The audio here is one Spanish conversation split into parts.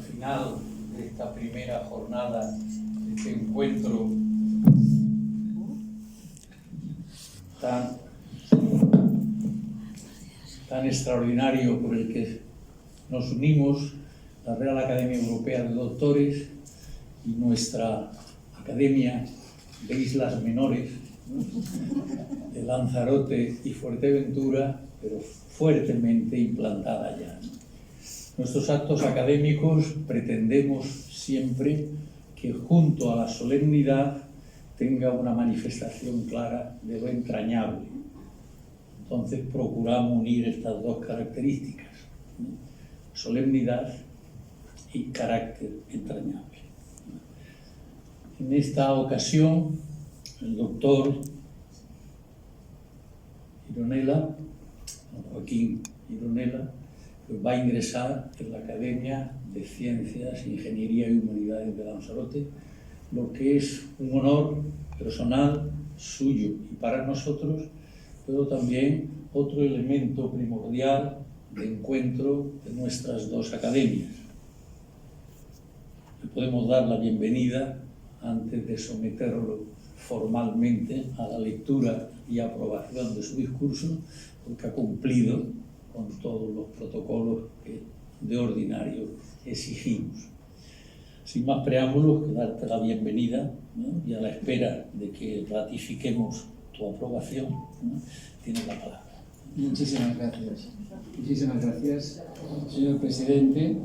final de esta primera jornada, de este encuentro tan extraordinario por el que nos unimos, la Real Academia Europea de Doctores y nuestra Academia de Islas Menores, de Lanzarote y Fuerteventura, pero fuertemente implantada ya. Nuestros actos académicos pretendemos siempre que junto a la solemnidad tenga una manifestación clara de lo entrañable. Entonces procuramos unir estas dos características, solemnidad y carácter entrañable. En esta ocasión, el doctor Joaquín Ironela, pues va a ingresar en la Academia de Ciencias, Ingeniería y Humanidades de Lanzarote, lo que es un honor personal suyo y para nosotros, pero también otro elemento primordial de encuentro de nuestras dos academias. Le podemos dar la bienvenida antes de someterlo formalmente a la lectura y aprobación de su discurso, porque ha cumplido con todos los protocolos que de ordinario exigimos. Sin más preámbulos, que darte la bienvenida, ¿no? Y a la espera de que ratifiquemos tu aprobación, ¿no? Tienes la palabra. Muchísimas gracias. Muchísimas gracias, señor presidente.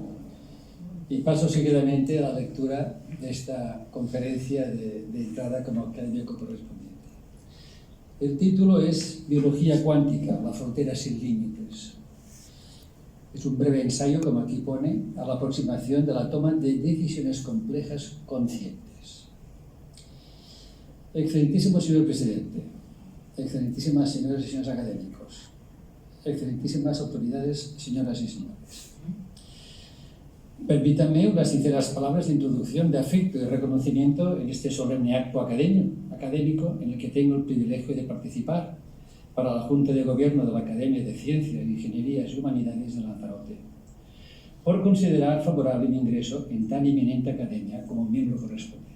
Y paso seguidamente a la lectura de esta conferencia de entrada como académico correspondiente. El título es Biología cuántica, la frontera sin límites. Es un breve ensayo, como aquí pone, a la aproximación de la toma de decisiones complejas conscientes. Excelentísimo señor presidente, excelentísimas señoras y señores académicos, excelentísimas autoridades, señoras y señores. Permítanme unas sinceras palabras de introducción, de afecto y reconocimiento en este solemne acto académico en el que tengo el privilegio de participar para la Junta de Gobierno de la Academia de Ciencias, Ingenierías y Humanidades de Lanzarote, por considerar favorable mi ingreso en tan eminente academia como miembro correspondiente.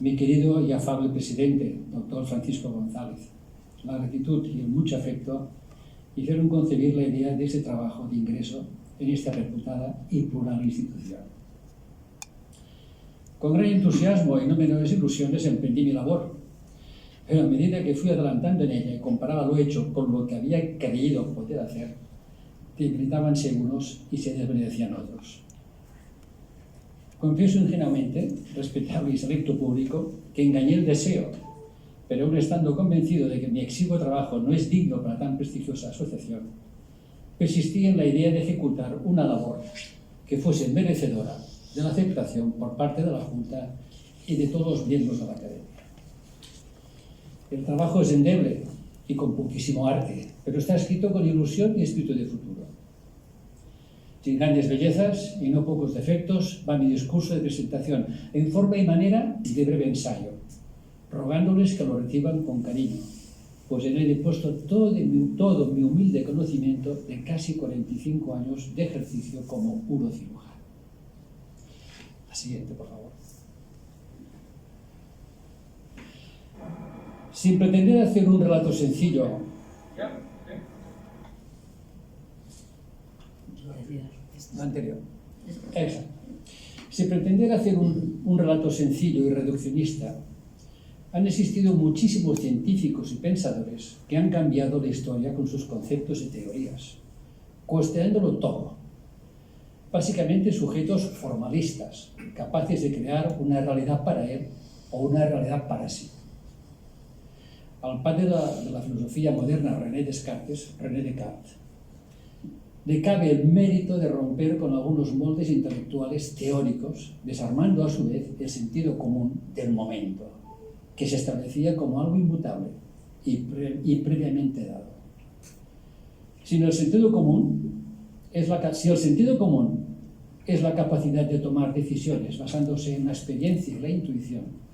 Mi querido y afable presidente, doctor Francisco González, la gratitud y el mucho afecto hicieron concebir la idea de este trabajo de ingreso en esta reputada y plural institución. Con gran entusiasmo y no menores ilusiones emprendí mi labor, pero a medida que fui adelantando en ella y comparaba lo hecho con lo que había creído poder hacer, debilitábanse unos y se desvanecían otros. Confieso ingenuamente, respetable y selecto público, que engañé el deseo, pero aún estando convencido de que mi exiguo trabajo no es digno para tan prestigiosa asociación, persistí en la idea de ejecutar una labor que fuese merecedora de la aceptación por parte de la Junta y de todos los miembros de la Academia. El trabajo es endeble y con poquísimo arte, pero está escrito con ilusión y espíritu de futuro. Sin grandes bellezas y no pocos defectos va mi discurso de presentación en forma y manera de breve ensayo, rogándoles que lo reciban con cariño, pues en él he puesto todo mi humilde conocimiento de casi 45 años de ejercicio como urocirujano. La siguiente, por favor. Sin pretender hacer un relato sencillo, anterior. Exacto. Sin pretender hacer un relato sencillo y reduccionista, han existido muchísimos científicos y pensadores que han cambiado la historia con sus conceptos y teorías, cuestionándolo todo. Básicamente sujetos formalistas, capaces de crear una realidad para él o una realidad para sí. Al padre de la filosofía moderna, René Descartes, le cabe el mérito de romper con algunos moldes intelectuales teóricos, desarmando a su vez el sentido común del momento, que se establecía como algo inmutable y previamente dado. Si el sentido común es la capacidad de tomar decisiones basándose en la experiencia y la intuición,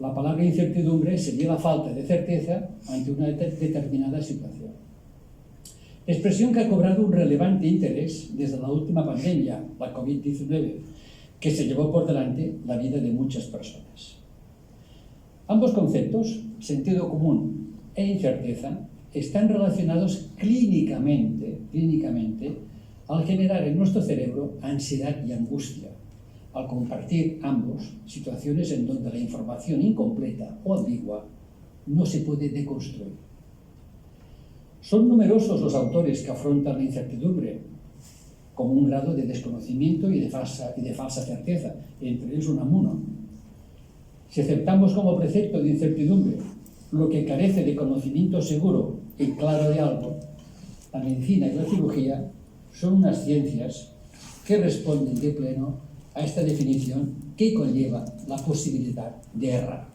la palabra incertidumbre sería la falta de certeza ante una determinada situación. expresión que ha cobrado un relevante interés desde la última pandemia, la COVID-19, que se llevó por delante la vida de muchas personas. Ambos conceptos, sentido común e incerteza, están relacionados clínicamente al generar en nuestro cerebro ansiedad y angustia, al compartir ambos situaciones en donde la información incompleta o ambigua no se puede deconstruir. Son numerosos los autores que afrontan la incertidumbre como un grado de desconocimiento y de falsa certeza, entre ellos Unamuno. Si aceptamos como precepto de incertidumbre lo que carece de conocimiento seguro y claro de algo, la medicina y la cirugía son unas ciencias que responden de pleno a esta definición que conlleva la posibilidad de errar.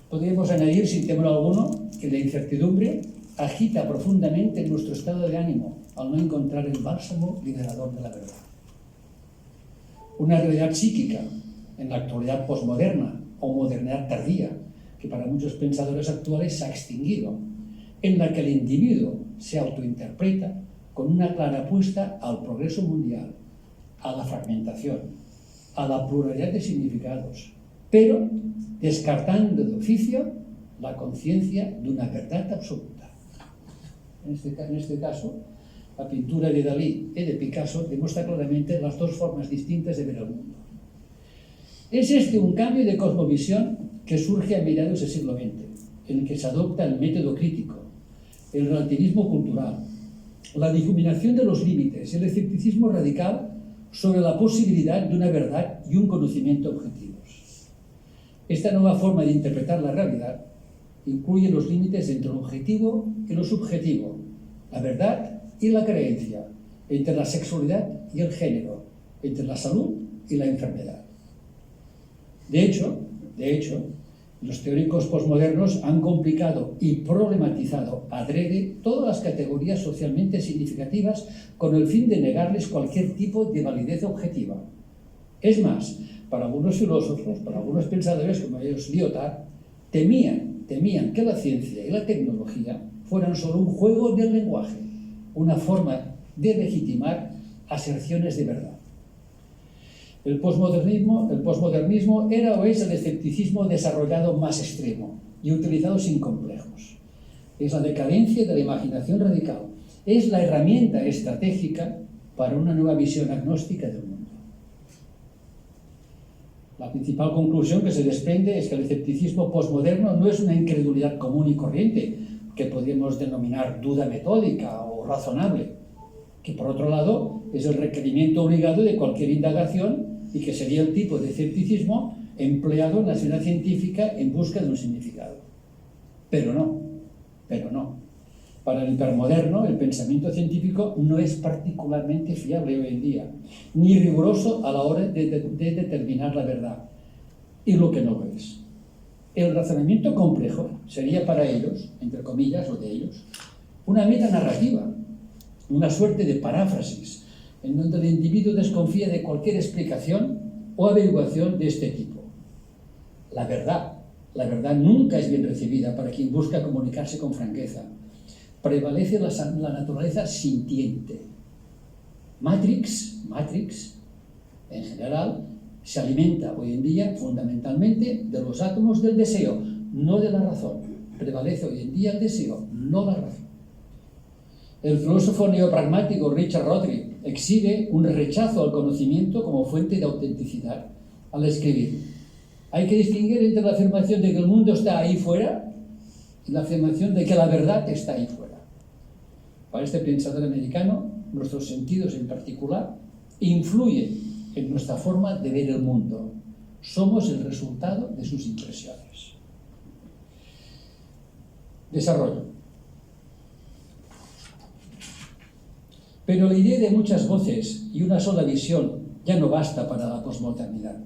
Podríamos añadir, sin temor alguno, que la incertidumbre agita profundamente nuestro estado de ánimo al no encontrar el bálsamo liberador de la verdad. Una realidad psíquica en la actualidad posmoderna o modernidad tardía, que para muchos pensadores actuales se ha extinguido, en la que el individuo se autointerpreta con una clara apuesta al progreso mundial, a la fragmentación, a la pluralidad de significados, pero descartando de oficio la conciencia de una verdad absoluta. En este caso, la pintura de Dalí y de Picasso demuestra claramente las dos formas distintas de ver el mundo. Es este un cambio de cosmovisión que surge a mediados del siglo XX, en el que se adopta el método crítico, el relativismo cultural, la difuminación de los límites y el escepticismo radical sobre la posibilidad de una verdad y un conocimiento objetivos. Esta nueva forma de interpretar la realidad incluye los límites entre lo objetivo y lo subjetivo, la verdad y la creencia, entre la sexualidad y el género, entre la salud y la enfermedad. De hecho, los teóricos posmodernos han complicado y problematizado adrede todas las categorías socialmente significativas con el fin de negarles cualquier tipo de validez objetiva. Es más, para algunos filósofos, para algunos pensadores como ellos, Lyotard, temían que la ciencia y la tecnología fueran solo un juego del lenguaje, una forma de legitimar aserciones de verdad. El posmodernismo era o es el escepticismo desarrollado más extremo y utilizado sin complejos. Es la decadencia de la imaginación radical. Es la herramienta estratégica para una nueva visión agnóstica del mundo. La principal conclusión que se desprende es que el escepticismo posmoderno no es una incredulidad común y corriente, que podríamos denominar duda metódica o razonable, que por otro lado es el requerimiento obligado de cualquier indagación y que sería el tipo de escepticismo empleado en la ciencia científica en busca de un significado. Pero no. Para el hipermoderno, el pensamiento científico no es particularmente fiable hoy en día, ni riguroso a la hora de determinar la verdad, y lo que no lo es. El razonamiento complejo sería para ellos, entre comillas, o de ellos, una metanarrativa, una suerte de paráfrasis, en donde el individuo desconfía de cualquier explicación o averiguación de este tipo. La verdad nunca es bien recibida para quien busca comunicarse con franqueza. Prevalece la naturaleza sintiente. Matrix, en general, se alimenta hoy en día fundamentalmente de los átomos del deseo, no de la razón. Prevalece hoy en día el deseo, no la razón. El filósofo neopragmático Richard Rorty exhibe un rechazo al conocimiento como fuente de autenticidad al escribir: hay que distinguir entre la afirmación de que el mundo está ahí fuera y la afirmación de que la verdad está ahí fuera. Para este pensador americano, nuestros sentidos en particular influyen en nuestra forma de ver el mundo. Somos el resultado de sus impresiones. Desarrollo. Pero la idea de muchas voces y una sola visión ya no basta para la posmodernidad.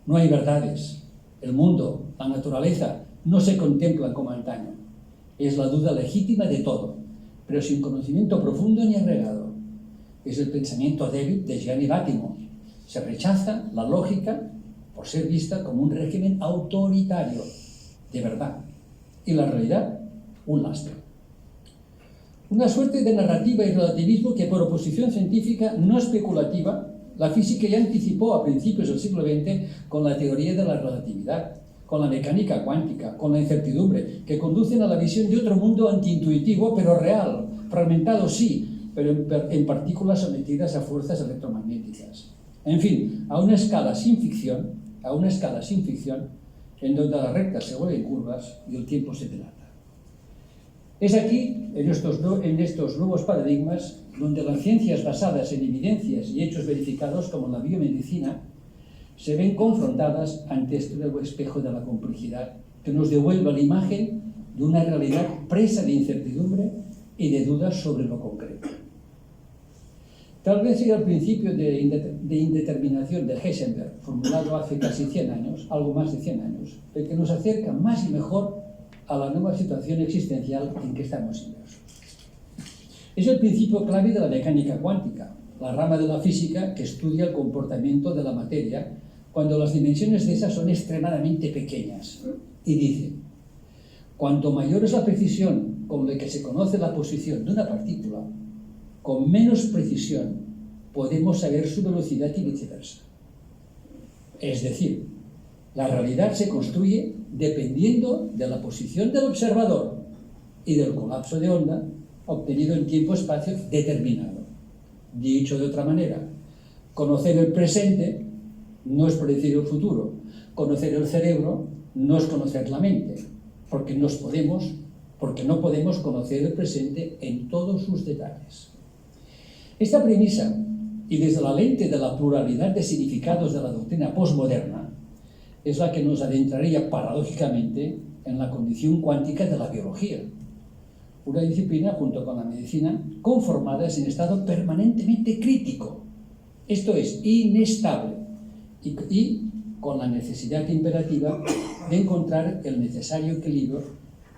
No hay verdades. El mundo, la naturaleza, no se contemplan como antaño. Es la duda legítima de todo, pero sin conocimiento profundo ni agregado. Es el pensamiento débil de Gianni Vattimo. Se rechaza la lógica por ser vista como un régimen autoritario, de verdad, y la realidad, un lastre. Una suerte de narrativa y relativismo que, por oposición científica no especulativa, la física ya anticipó a principios del siglo XX con la teoría de la relatividad, con la mecánica cuántica, con la incertidumbre, que conducen a la visión de otro mundo antiintuitivo, pero real, fragmentado sí, pero en partículas sometidas a fuerzas electromagnéticas. En fin, a una escala sin ficción, en donde las rectas se vuelven curvas y el tiempo se dilata. Es aquí, en estos nuevos paradigmas, donde las ciencias basadas en evidencias y hechos verificados, como la biomedicina, se ven confrontadas ante este nuevo espejo de la complejidad, que nos devuelve la imagen de una realidad presa de incertidumbre y de dudas sobre lo concreto. Tal vez sea el principio de indeterminación de Heisenberg, formulado hace casi 100 años, algo más de 100 años, el que nos acerca más y mejor a la nueva situación existencial en que estamos inmersos. Es el principio clave de la mecánica cuántica, la rama de la física que estudia el comportamiento de la materia cuando las dimensiones de esas son extremadamente pequeñas. Y dice, cuanto mayor es la precisión con la que se conoce la posición de una partícula, con menos precisión podemos saber su velocidad y viceversa. Es decir, la realidad se construye dependiendo de la posición del observador y del colapso de onda obtenido en tiempo-espacio determinado. Dicho de otra manera, conocer el presente no es predecir el futuro. Conocer el cerebro no es conocer la mente, porque no podemos conocer el presente en todos sus detalles. Esta premisa, y desde la lente de la pluralidad de significados de la doctrina postmoderna, es la que nos adentraría paradójicamente en la condición cuántica de la biología, una disciplina, junto con la medicina, conformadas en estado permanentemente crítico, esto es, inestable, y con la necesidad imperativa de encontrar el necesario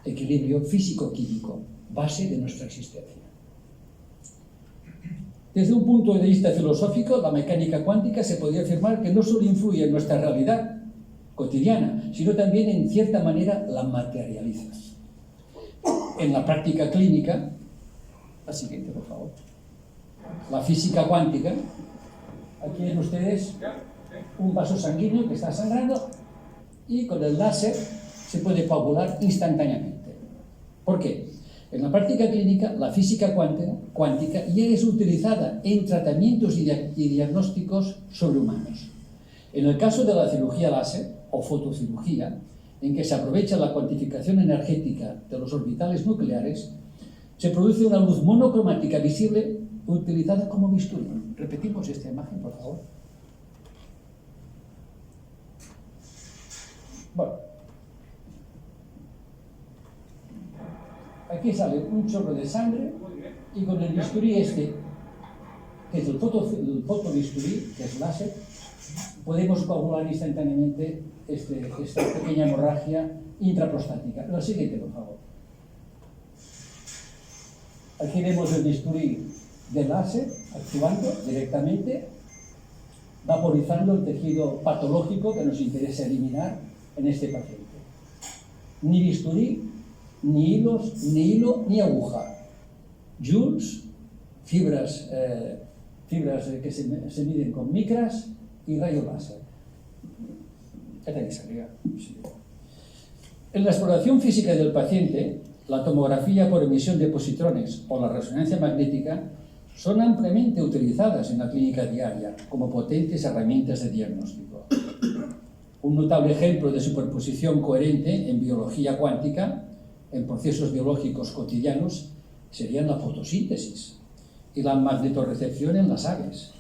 equilibrio físico-químico, base de nuestra existencia. Desde un punto de vista filosófico, la mecánica cuántica se podría afirmar que no solo influye en nuestra realidad cotidiana, sino también en cierta manera la materializa. En la práctica clínica, la siguiente, por favor, la física cuántica, aquí ven ustedes un vaso sanguíneo que está sangrando y con el láser se puede coagular instantáneamente. ¿Por qué? En la práctica clínica, la física cuántica ya es utilizada en tratamientos y diagnósticos sobre humanos. En el caso de la cirugía láser o fotocirugía, en que se aprovecha la cuantificación energética de los orbitales nucleares, se produce una luz monocromática visible utilizada como bisturí. Repetimos esta imagen, por favor. Bueno, aquí sale un chorro de sangre y con el bisturí este, que es el fotobisturí, que es láser, podemos coagular instantáneamente esta pequeña hemorragia intraprostática. Lo siguiente, por favor. Aquí vemos el bisturí de láser actuando directamente, vaporizando el tejido patológico que nos interesa eliminar en este paciente. Ni bisturí, ni hilo, ni aguja. Joules, fibras que se miden con micras y rayos láser. En la exploración física del paciente, la tomografía por emisión de positrones o la resonancia magnética son ampliamente utilizadas en la clínica diaria como potentes herramientas de diagnóstico. Un notable ejemplo de superposición coherente en biología cuántica, en procesos biológicos cotidianos, serían la fotosíntesis y la magnetorrecepción en las aves.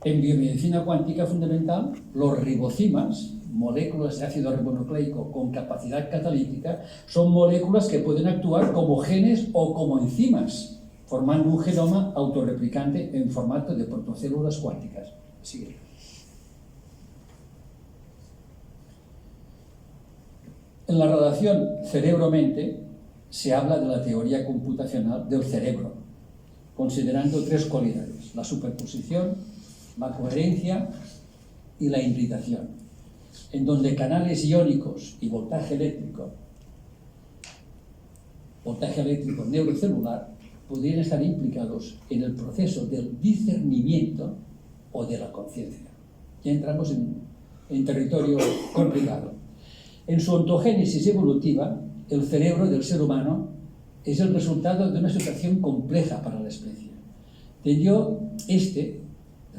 En biomedicina cuántica fundamental, los ribocimas, moléculas de ácido ribonucleico con capacidad catalítica, son moléculas que pueden actuar como genes o como enzimas, formando un genoma autorreplicante en formato de protocélulas cuánticas. Sigue. En la relación cerebro-mente se habla de la teoría computacional del cerebro, considerando tres cualidades: la superposición, la coherencia y la hibridación, en donde canales iónicos y voltaje eléctrico neurocelular podrían estar implicados en el proceso del discernimiento o de la conciencia. Ya entramos en territorio complicado. En su ontogénesis evolutiva, el cerebro del ser humano es el resultado de una situación compleja para la especie. Tendió el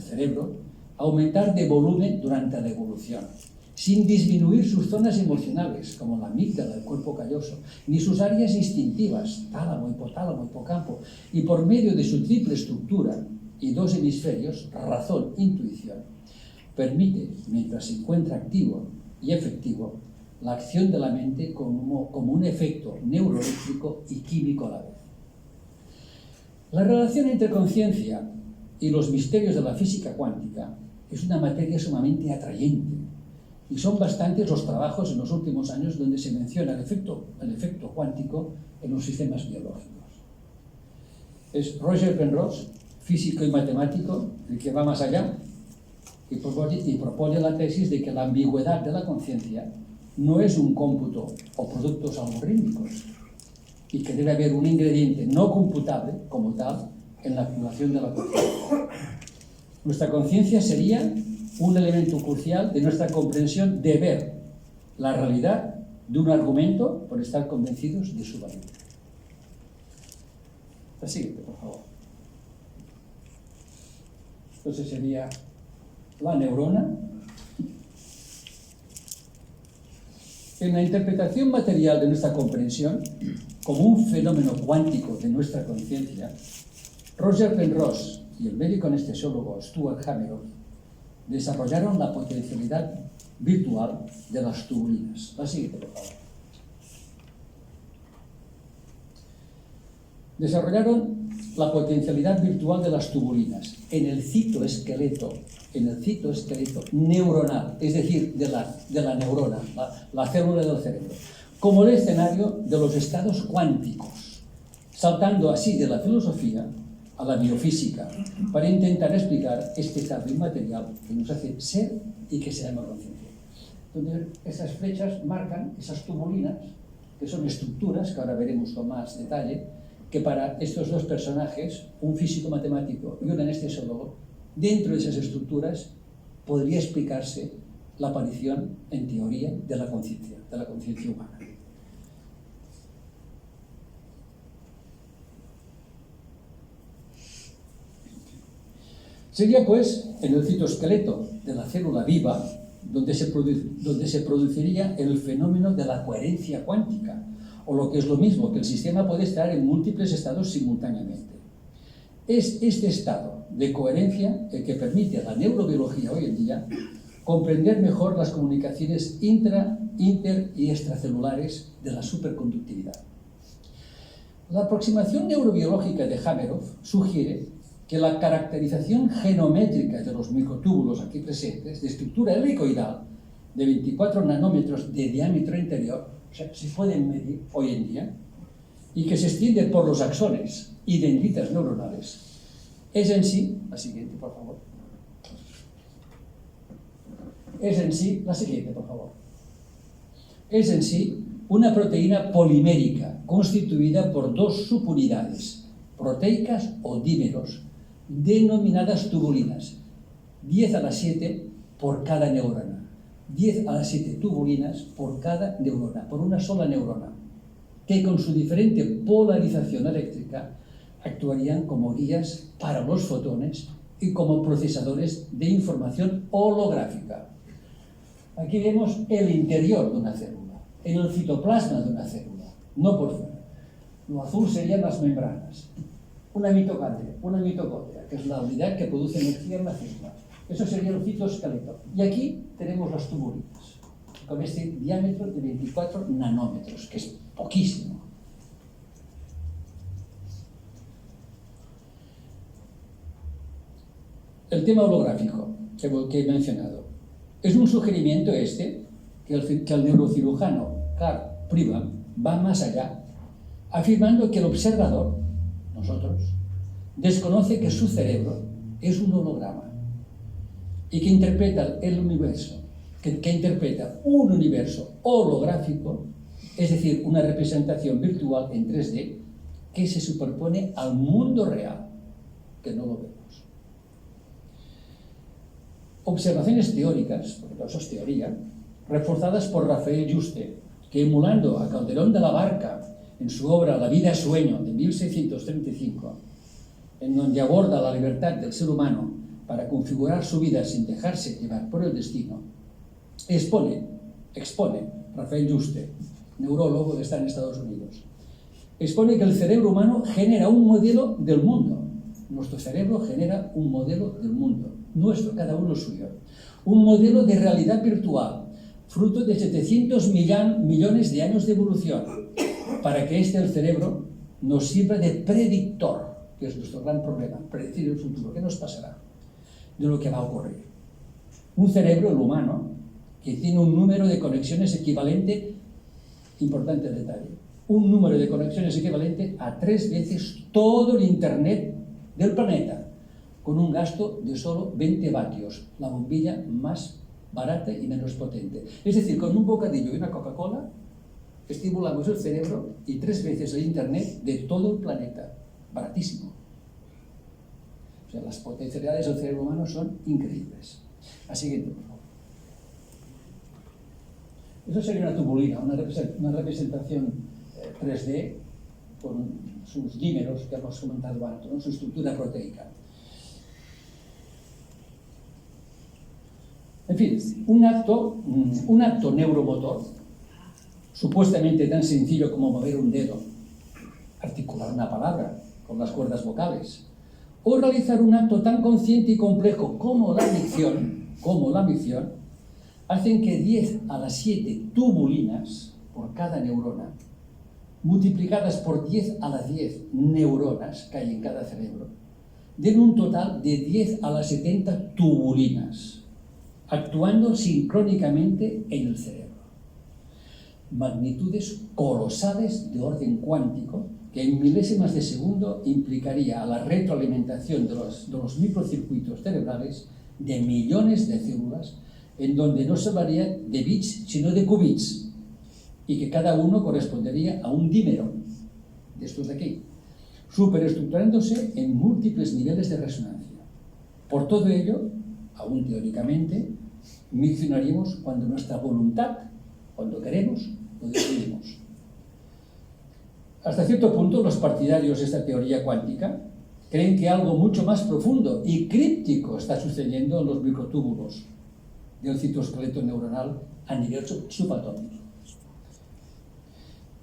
cerebro, a aumentar de volumen durante la evolución, sin disminuir sus zonas emocionales, como la amígdala, el cuerpo calloso, ni sus áreas instintivas, tálamo, hipotálamo, hipocampo, y por medio de su triple estructura y dos hemisferios, razón, intuición, permite, mientras se encuentra activo y efectivo, la acción de la mente como un efecto neuroeléctrico y químico a la vez. La relación entre conciencia y los misterios de la física cuántica es una materia sumamente atrayente, y son bastantes los trabajos en los últimos años donde se menciona el efecto cuántico en los sistemas biológicos. Es Roger Penrose, físico y matemático, el que va más allá y propone la tesis de que la ambigüedad de la conciencia no es un cómputo o productos algorítmicos, y que debe haber un ingrediente no computable como tal en la activación de la conciencia. Nuestra conciencia sería un elemento crucial de nuestra comprensión de ver la realidad de un argumento por estar convencidos de su valor. La siguiente, por favor. Entonces sería la neurona. En la interpretación material de nuestra comprensión, como un fenómeno cuántico de nuestra conciencia, Roger Penrose y el médico anestesiólogo Stuart Hameroff desarrollaron la potencialidad virtual de las tubulinas. La siguiente, por favor. Desarrollaron la potencialidad virtual de las tubulinas en el citoesqueleto neuronal, es decir, de la neurona, la célula del cerebro, como el escenario de los estados cuánticos, saltando así de la filosofía a la biofísica, para intentar explicar este estado inmaterial que nos hace ser y que se llama conciencia. Entonces, esas flechas marcan esas tubulinas, que son estructuras, que ahora veremos con más detalle, que para estos dos personajes, un físico matemático y un anestesiólogo, dentro de esas estructuras podría explicarse la aparición, en teoría, de la conciencia humana. Sería, pues, en el citoesqueleto de la célula viva donde se produciría el fenómeno de la coherencia cuántica, o lo que es lo mismo, que el sistema puede estar en múltiples estados simultáneamente. Es este estado de coherencia el que permite a la neurobiología hoy en día comprender mejor las comunicaciones inter y extracelulares de la superconductividad. La aproximación neurobiológica de Hameroff sugiere que la caracterización genométrica de los microtúbulos aquí presentes, de estructura helicoidal de 24 nanómetros de diámetro interior, o sea, se pueden medir hoy en día, y que se extiende por los axones y dendritas neuronales, es en sí, la siguiente, por favor, es en sí una proteína polimérica constituida por dos subunidades proteicas o dímeros denominadas tubulinas, 10 a la 7 por cada neurona, 10 a la 7 tubulinas por cada neurona, por una sola neurona, que con su diferente polarización eléctrica actuarían como guías para los fotones y como procesadores de información holográfica. Aquí vemos el interior de una célula, en el citoplasma de una célula, no por fuera. Lo azul serían las membranas, una mitocondria, una mitocondria, que es la unidad que produce energía en la célula. Eso sería el citoesqueleto. Y aquí tenemos las tubulinas, con este diámetro de 24 nanómetros, que es poquísimo. El tema holográfico que he mencionado. Es un sugerimiento que el neurocirujano Carl Pribram va más allá, afirmando que el observador, nosotros, desconoce que su cerebro es un holograma y que interpreta el universo, que interpreta un universo holográfico, es decir, una representación virtual en 3D, que se superpone al mundo real, que no lo vemos. Observaciones teóricas, porque todo eso es teoría, reforzadas por Rafael Juste, que emulando a Calderón de la Barca en su obra La vida sueño de 1635, en donde aborda la libertad del ser humano para configurar su vida sin dejarse llevar por el destino, expone Rafael Juste, neurólogo que está en Estados Unidos, expone que el cerebro humano genera un modelo del mundo. Nuestro cerebro genera un modelo del mundo, nuestro, cada uno suyo. Un modelo de realidad virtual, fruto de 700 millones de años de evolución, para que el cerebro, nos sirva de predictor, que es nuestro gran problema, predecir el futuro, qué nos pasará, de lo que va a ocurrir. Un cerebro, el humano, que tiene un número de conexiones equivalente, importante detalle, un número de conexiones equivalente a 3 veces todo el Internet del planeta, con un gasto de solo 20 vatios, la bombilla más barata y menos potente. Es decir, con un bocadillo y una Coca-Cola, estimulamos el cerebro y 3 veces el Internet de todo el planeta. Baratísimo. O sea, las potencialidades del cerebro humano son increíbles. La siguiente, por favor. Eso sería una tubulina, una representación 3D con sus dímeros que hemos comentado antes, ¿no? Su estructura proteica. En fin, un acto neuromotor, supuestamente tan sencillo como mover un dedo, articular una palabra con las cuerdas vocales, o realizar un acto tan consciente y complejo como la micción, hacen que 10 a la 7 tubulinas por cada neurona, multiplicadas por 10 a las 10 neuronas que hay en cada cerebro, den un total de 10 a las 70 tubulinas, actuando sincrónicamente en el cerebro. Magnitudes colosales de orden cuántico que en milésimas de segundo implicaría a la retroalimentación de los microcircuitos cerebrales de millones de células, en donde no se hablaría de bits sino de qubits, y que cada uno correspondería a un dímero de estos de aquí, superestructurándose en múltiples niveles de resonancia. Por todo ello, aún teóricamente, miccionaríamos cuando nuestra voluntad, cuando queremos, lo decidimos. Hasta cierto punto, los partidarios de esta teoría cuántica creen que algo mucho más profundo y críptico está sucediendo en los microtúbulos del citoesqueleto neuronal a nivel subatómico.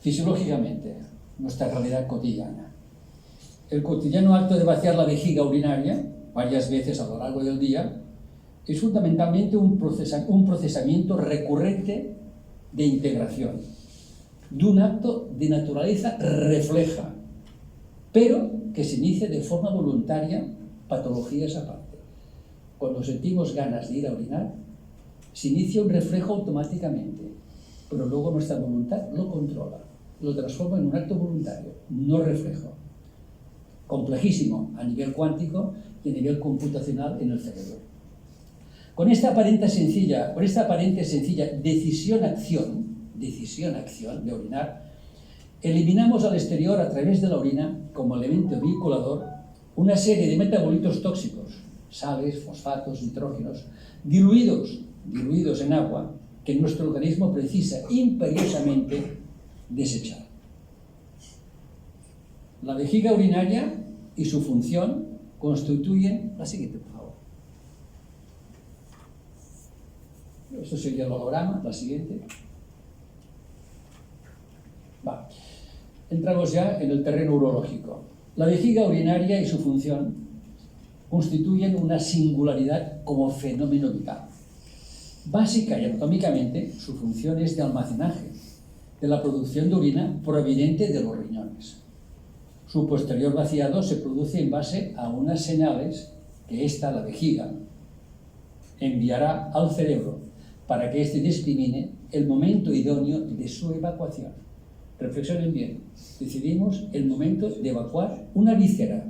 Fisiológicamente, nuestra realidad cotidiana. El cotidiano acto de vaciar la vejiga urinaria varias veces a lo largo del día es fundamentalmente un procesamiento recurrente de integración, de un acto de naturaleza refleja, pero que se inicia de forma voluntaria, patologías aparte. Cuando sentimos ganas de ir a orinar, se inicia un reflejo automáticamente, pero luego nuestra voluntad lo controla, lo transforma en un acto voluntario, no reflejo. Complejísimo a nivel cuántico y a nivel computacional en el cerebro. Con esta aparente sencilla decisión-acción de orinar, eliminamos al exterior a través de la orina, como elemento vinculador, una serie de metabolitos tóxicos, sales, fosfatos, nitrógenos, diluidos en agua, que nuestro organismo precisa imperiosamente desechar. La vejiga urinaria y su función constituyen la siguiente, por favor. Esto sería el holograma, la siguiente. Va. Entramos ya en el terreno urológico. La vejiga urinaria y su función constituyen una singularidad como fenómeno vital. Básica y anatómicamente, su función es de almacenaje de la producción de orina proveniente de los riñones. Su posterior vaciado se produce en base a unas señales que la vejiga, enviará al cerebro para que éste discrimine el momento idóneo de su evacuación. Reflexionen bien, decidimos el momento de evacuar una víscera,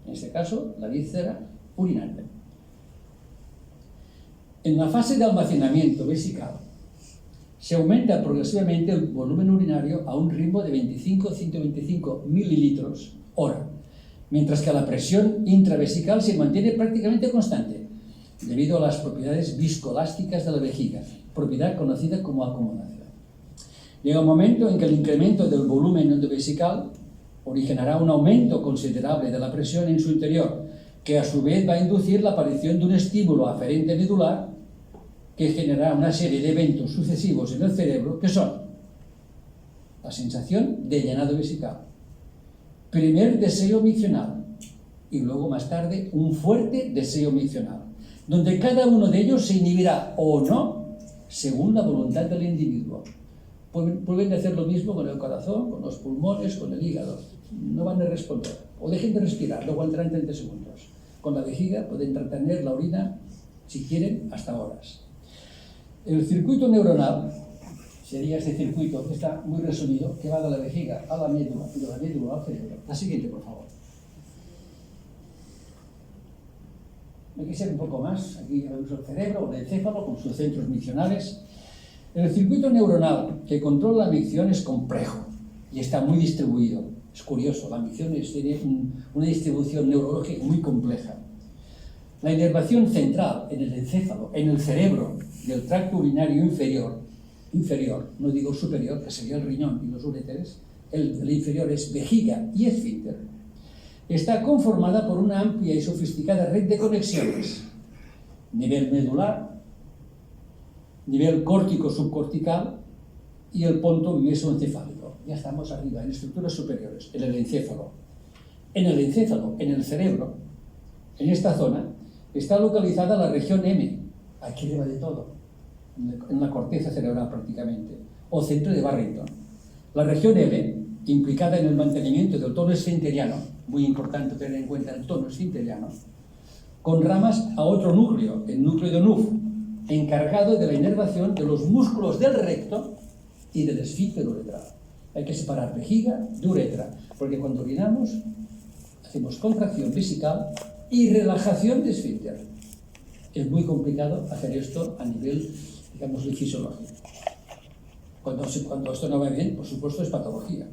en este caso la víscera urinaria. En la fase de almacenamiento vesical se aumenta progresivamente el volumen urinario a un ritmo de 25-125 mililitros hora, mientras que la presión intravesical se mantiene prácticamente constante, debido a las propiedades viscoelásticas de la vejiga, propiedad conocida como acomodación. Llega un momento en que el incremento del volumen endovesical originará un aumento considerable de la presión en su interior, que a su vez va a inducir la aparición de un estímulo aferente medular que generará una serie de eventos sucesivos en el cerebro, que son la sensación de llenado vesical, primer deseo miccional y luego más tarde un fuerte deseo miccional, donde cada uno de ellos se inhibirá o no según la voluntad del individuo. Pueden hacer lo mismo con el corazón, con los pulmones, con el hígado. No van a responder. O dejen de respirar, luego aguantarán 30 segundos. Con la vejiga pueden retener la orina, si quieren, hasta horas. El circuito neuronal sería este circuito que está muy resumido, que va de la vejiga a la médula y de la médula al cerebro. La siguiente, por favor. Aquí se ve un poco más. Aquí vemos el cerebro o el encéfalo con sus centros miccionales. El circuito neuronal que controla la micción es complejo y está muy distribuido. Es curioso, la micción tiene una distribución neurológica muy compleja. La inervación central en el encéfalo, en el cerebro del tracto urinario inferior, no digo superior, que sería el riñón y los uréteres, el inferior es vejiga y esfínter, está conformada por una amplia y sofisticada red de conexiones, nivel medular, nivel córtico-subcortical y el ponto mesoencefálico. Ya estamos arriba, en estructuras superiores, en el encéfalo. En el cerebro, en esta zona, está localizada la región M, aquí arriba de todo, en la corteza cerebral prácticamente, o centro de Barrington. La región M, implicada en el mantenimiento del tono esfinteriano, muy importante tener en cuenta el tono esfinteriano, con ramas a otro núcleo, el núcleo de Nuff, encargado de la inervación de los músculos del recto y del esfínter uretral. Hay que separar vejiga de uretra, porque cuando orinamos hacemos contracción vesical y relajación de esfínter. Es muy complicado hacer esto a nivel, digamos, fisiológico. Cuando esto no va bien, por supuesto, es patología.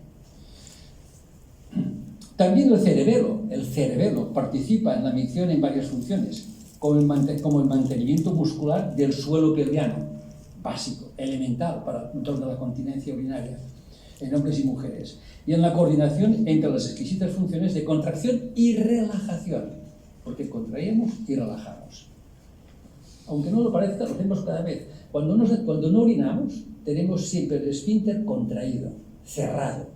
También el cerebelo participa en la micción en varias funciones, como el mantenimiento muscular del suelo pelviano, básico, elemental para el control de la continencia urinaria en hombres y mujeres, y en la coordinación entre las exquisitas funciones de contracción y relajación, porque contraemos y relajamos. Aunque no lo parezca, lo hacemos cada vez. Cuando no orinamos, tenemos siempre el esfínter contraído, cerrado,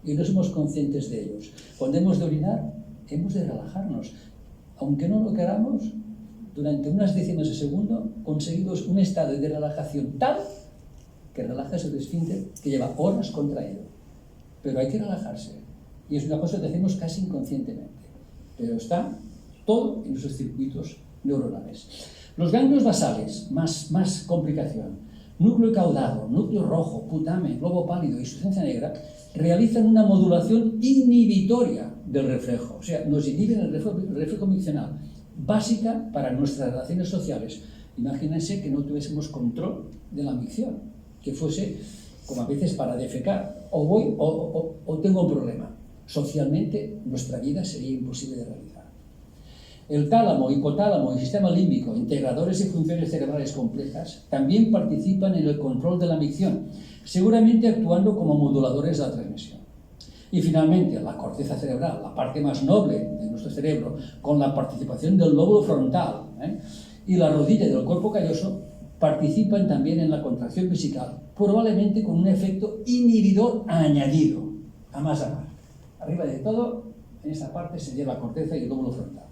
y no somos conscientes de ellos. Cuando hemos de orinar, hemos de relajarnos. Aunque no lo queramos, durante unas décimas de segundo conseguimos un estado de relajación tal que relajas el esfínter que lleva horas contraído. Pero hay que relajarse. Y es una cosa que hacemos casi inconscientemente. Pero está todo en esos circuitos neuronales. Los ganglios basales, más complicación. Núcleo caudado, núcleo rojo, putamen, globo pálido y sustancia negra realizan una modulación inhibitoria del reflejo. O sea, nos inhiben el reflejo miccional, básica para nuestras relaciones sociales. Imagínense que no tuviésemos control de la micción, que fuese como a veces para defecar, o tengo un problema. Socialmente nuestra vida sería imposible de realizar. El tálamo, hipotálamo y sistema límbico, integradores y funciones cerebrales complejas, también participan en el control de la micción, seguramente actuando como moduladores de la transmisión. Y finalmente, la corteza cerebral, la parte más noble de nuestro cerebro, con la participación del lóbulo frontal y la rodilla del cuerpo calloso, participan también en la contracción vesical, probablemente con un efecto inhibidor añadido, a más. Arriba de todo, en esta parte sería la corteza y el lóbulo frontal.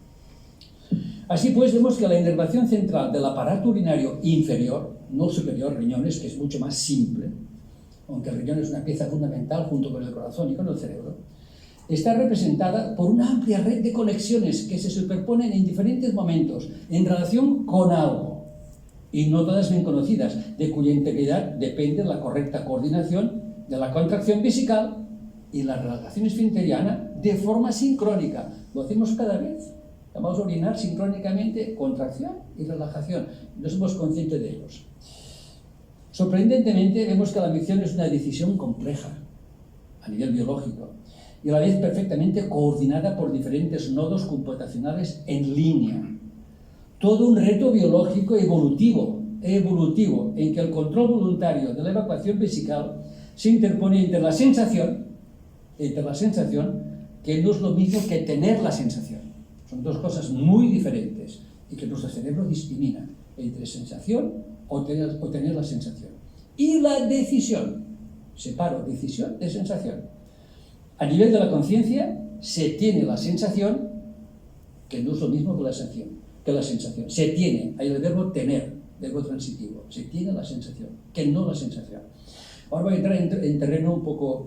Así pues, vemos que la inervación central del aparato urinario inferior, no superior, riñones, que es mucho más simple, aunque el riñón es una pieza fundamental junto con el corazón y con el cerebro, está representada por una amplia red de conexiones que se superponen en diferentes momentos en relación con algo, y no todas bien conocidas, de cuya integridad depende la correcta coordinación de la contracción vesical y la relajación esfinteriana de forma sincrónica. Lo hacemos cada vez. Vamos a orinar sincrónicamente, contracción y relajación. No somos conscientes de ellos. Sorprendentemente, vemos que la micción es una decisión compleja a nivel biológico y a la vez perfectamente coordinada por diferentes nodos computacionales en línea. Todo un reto biológico evolutivo, en que el control voluntario de la evacuación vesical se interpone entre la sensación, que no es lo mismo que tener la sensación. Son dos cosas muy diferentes y que nuestro cerebro discrimina entre sensación o tener la sensación. Y la decisión, separo decisión de sensación. A nivel de la conciencia se tiene la sensación, que no es lo mismo que la sensación. Se tiene, hay el verbo tener, verbo transitivo, se tiene la sensación, que no la sensación. Ahora voy a entrar en terreno un poco,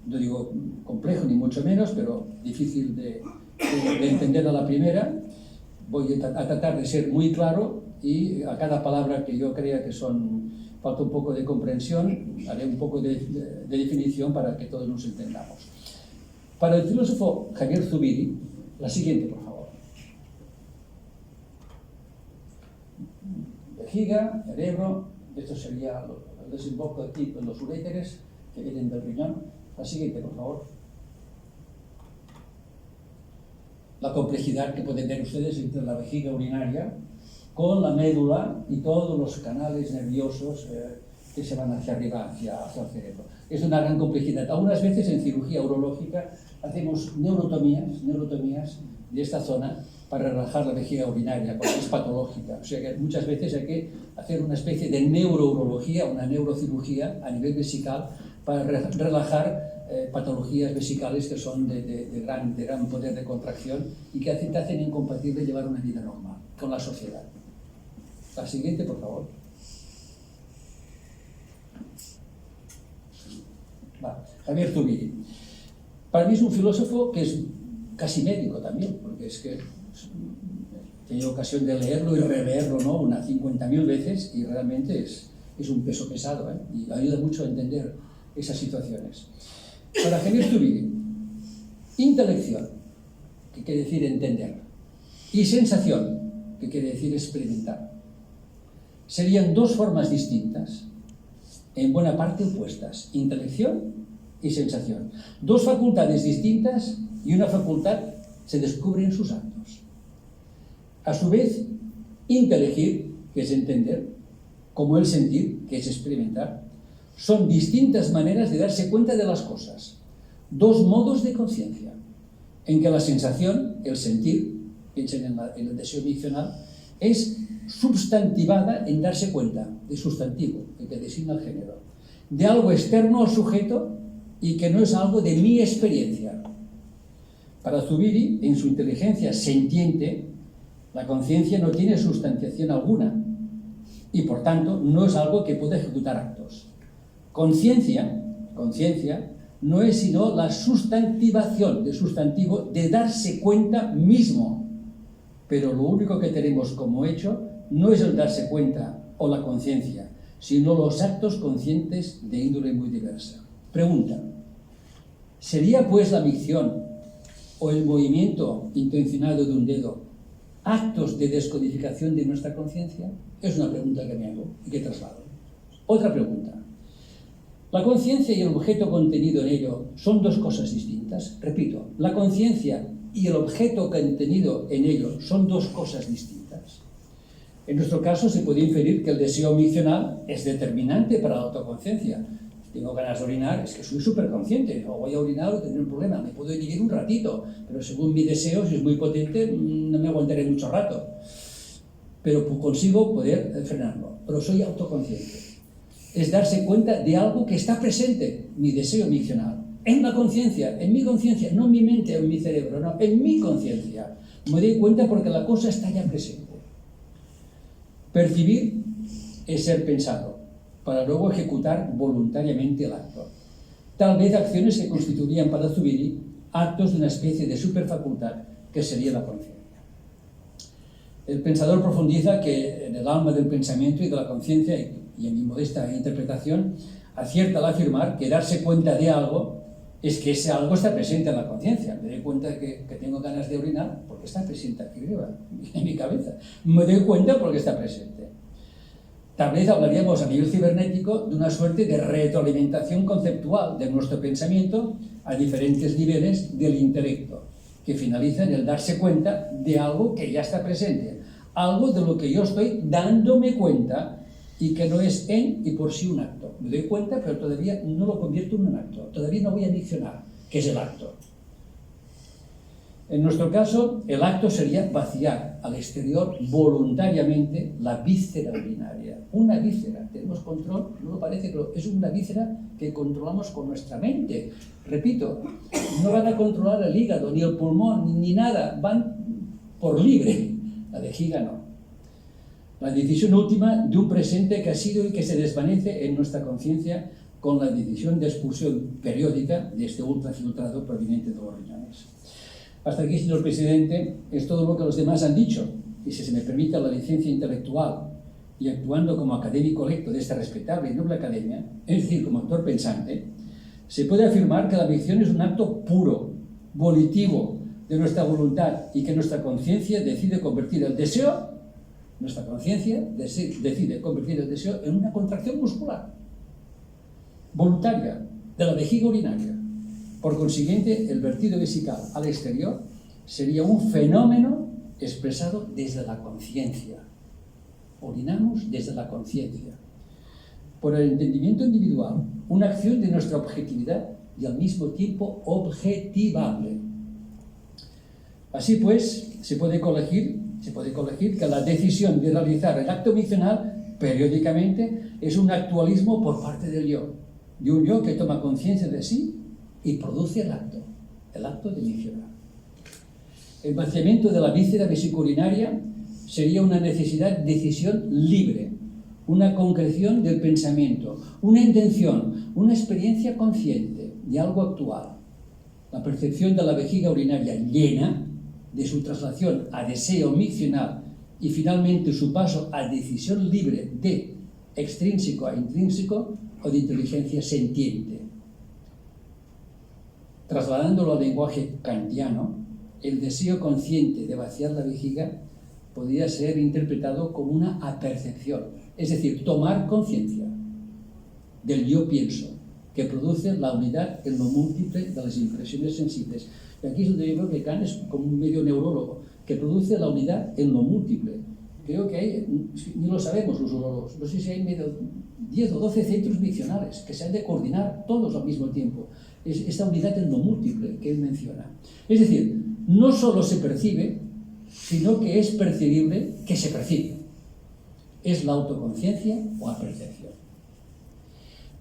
no digo complejo ni mucho menos, pero difícil de entender a la primera. Voy a tratar de ser muy claro y a cada palabra que yo crea que falta un poco de comprensión, haré un poco de definición para que todos nos entendamos. Para el filósofo Javier Zubiri, la siguiente, por favor. Vejiga, cerebro, esto sería el desemboco aquí en los uréteres que vienen del riñón. La siguiente, por favor. La complejidad que pueden tener ustedes entre la vejiga urinaria con la médula y todos los canales nerviosos que se van hacia arriba, hacia el cerebro. Es una gran complejidad. Algunas veces en cirugía urológica hacemos neurotomías de esta zona para relajar la vejiga urinaria, porque es patológica. O sea que muchas veces hay que hacer una especie de neurourología, una neurocirugía a nivel vesical para relajar patologías vesicales que son de gran poder de contracción y que te hacen incompatible llevar una vida normal con la sociedad. La siguiente, por favor. Javier Zubiri. Para mí es un filósofo que es casi médico también, porque es que he tenido ocasión de leerlo y releerlo, ¿no? Unas 50.000 veces y realmente es un peso pesado, y ayuda mucho a entender esas situaciones. Para Javier Zubiri, intelección, que quiere decir entender, y sensación, que quiere decir experimentar, serían dos formas distintas, en buena parte opuestas, intelección y sensación. Dos facultades distintas y una facultad se descubre en sus actos. A su vez, inteligir, que es entender, como el sentir, que es experimentar, son distintas maneras de darse cuenta de las cosas. Dos modos de conciencia, en que la sensación, el sentir, piensen en el deseo miccional, es substantivada en darse cuenta, de sustantivo, el que designa el género, de algo externo al sujeto y que no es algo de mi experiencia. Para Zubiri, en su inteligencia sentiente, la conciencia no tiene sustanciación alguna y, por tanto, no es algo que pueda ejecutar actos. Conciencia no es sino la sustantivación de sustantivo de darse cuenta mismo, pero lo único que tenemos como hecho no es el darse cuenta o la conciencia, sino los actos conscientes de índole muy diversa. Pregunta: ¿sería pues la micción o el movimiento intencionado de un dedo actos de descodificación de nuestra conciencia? Es una pregunta que me hago y que traslado. Otra pregunta: ¿la conciencia y el objeto contenido en ello son dos cosas distintas? Repito, ¿la conciencia y el objeto contenido en ello son dos cosas distintas? En nuestro caso se puede inferir que el deseo miccional es determinante para la autoconciencia. Tengo ganas de orinar, es que soy súper consciente, o voy a orinar o tendré un problema, me puedo inhibir un ratito, pero según mi deseo, si es muy potente, no me aguantaré mucho rato. Pero consigo poder frenarlo, pero soy autoconsciente. Es darse cuenta de algo que está presente, mi deseo miccional, en la conciencia, en mi conciencia, no en mi mente o en mi cerebro, no, en mi conciencia. Me doy cuenta porque la cosa está ya presente. Percibir es ser pensado, para luego ejecutar voluntariamente el acto. Tal vez acciones que constituirían para Zubiri actos de una especie de superfacultad que sería la conciencia. El pensador profundiza que en el alma del pensamiento y de la conciencia, y en mi modesta interpretación, acierta al afirmar que darse cuenta de algo es que ese algo está presente en la conciencia. Me doy cuenta que tengo ganas de orinar porque está presente aquí arriba, en mi cabeza. Me doy cuenta porque está presente. Tal vez hablaríamos a nivel cibernético de una suerte de retroalimentación conceptual de nuestro pensamiento a diferentes niveles del intelecto, que finaliza en el darse cuenta de algo que ya está presente, algo de lo que yo estoy dándome cuenta y que no es en y por sí un acto. Me doy cuenta, pero todavía no lo convierto en un acto, todavía no voy a diccionar qué es el acto. En nuestro caso, el acto sería vaciar al exterior voluntariamente la víscera urinaria. Una víscera, tenemos control, no lo parece, pero es una víscera que controlamos con nuestra mente. Repito, no van a controlar el hígado, ni el pulmón, ni nada, van por libre. La vejiga no. La decisión última de un presente que ha sido y que se desvanece en nuestra conciencia con la decisión de expulsión periódica de este ultrafiltrado proveniente de los riñones. Hasta aquí, señor presidente, es todo lo que los demás han dicho, y si se me permite la licencia intelectual y actuando como académico electo de esta respetable y noble academia, es decir, como actor pensante, se puede afirmar que la ficción es un acto puro, volitivo, de nuestra voluntad y que nuestra conciencia decide convertir el deseo, en una contracción muscular, voluntaria, de la vejiga urinaria. Por consiguiente, el vertido vesical al exterior sería un fenómeno expresado desde la conciencia. Orinamos desde la conciencia. Por el entendimiento individual, una acción de nuestra objetividad y al mismo tiempo objetivable. Así pues, se puede colegir que la decisión de realizar el acto miccional periódicamente es un actualismo por parte del yo, de un yo que toma conciencia de sí y produce el acto de miccionar. El vaciamiento de la víscera vesicourinaria sería una necesidad de decisión libre, una concreción del pensamiento, una intención, una experiencia consciente de algo actual. La percepción de la vejiga urinaria llena, de su traslación a deseo miccional y finalmente su paso a decisión libre de extrínseco a intrínseco o de inteligencia sentiente. Trasladándolo al lenguaje kantiano, el deseo consciente de vaciar la vejiga podría ser interpretado como una apercepción, es decir, tomar conciencia del yo pienso, que produce la unidad en lo múltiple de las impresiones sensibles. Y aquí es donde yo creo que Kant es como un medio neurólogo, que produce la unidad en lo múltiple. Creo que hay, ni lo sabemos los urólogos, no sé si hay 10 o 12 centros miccionales que se han de coordinar todos al mismo tiempo. Es esta unidad en lo múltiple que él menciona. Es decir, no solo se percibe, sino que es percibible que se percibe. Es la autoconciencia o apercepción.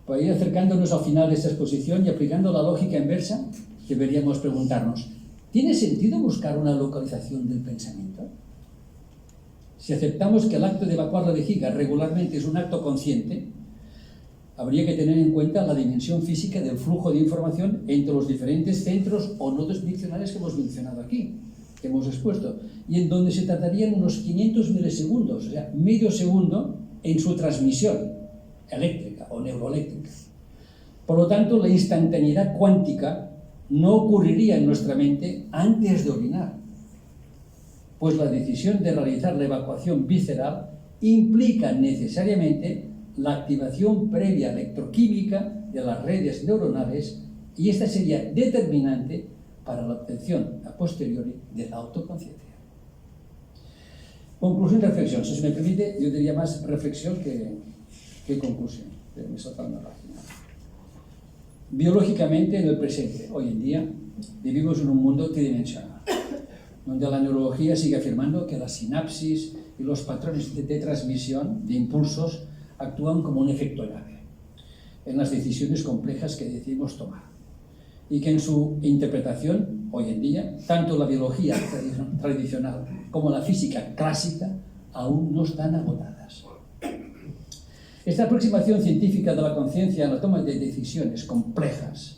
Para ir acercándonos al final de esta exposición y aplicando la lógica inversa, deberíamos preguntarnos, ¿tiene sentido buscar una localización del pensamiento? Si aceptamos que el acto de evacuar la vejiga regularmente es un acto consciente, habría que tener en cuenta la dimensión física del flujo de información entre los diferentes centros o nodos miccionales que hemos mencionado aquí, que hemos expuesto, y en donde se tardarían unos 500 milisegundos, o sea, medio segundo en su transmisión eléctrica o neuroeléctrica. Por lo tanto, la instantaneidad cuántica no ocurriría en nuestra mente antes de orinar, pues la decisión de realizar la evacuación visceral implica necesariamente la activación previa electroquímica de las redes neuronales y esta sería determinante para la obtención a posteriori de la autoconciencia. Conclusión y reflexión. Si se me permite, yo diría más reflexión que conclusión. Me salta una página. Biológicamente, en el presente, hoy en día, vivimos en un mundo tridimensional, donde la neurología sigue afirmando que la sinapsis y los patrones de transmisión de impulsos actúan como un efecto llave en las decisiones complejas que decidimos tomar y que en su interpretación, hoy en día, tanto la biología tradicional como la física clásica aún no están agotadas. Esta aproximación científica de la conciencia en la toma de decisiones complejas,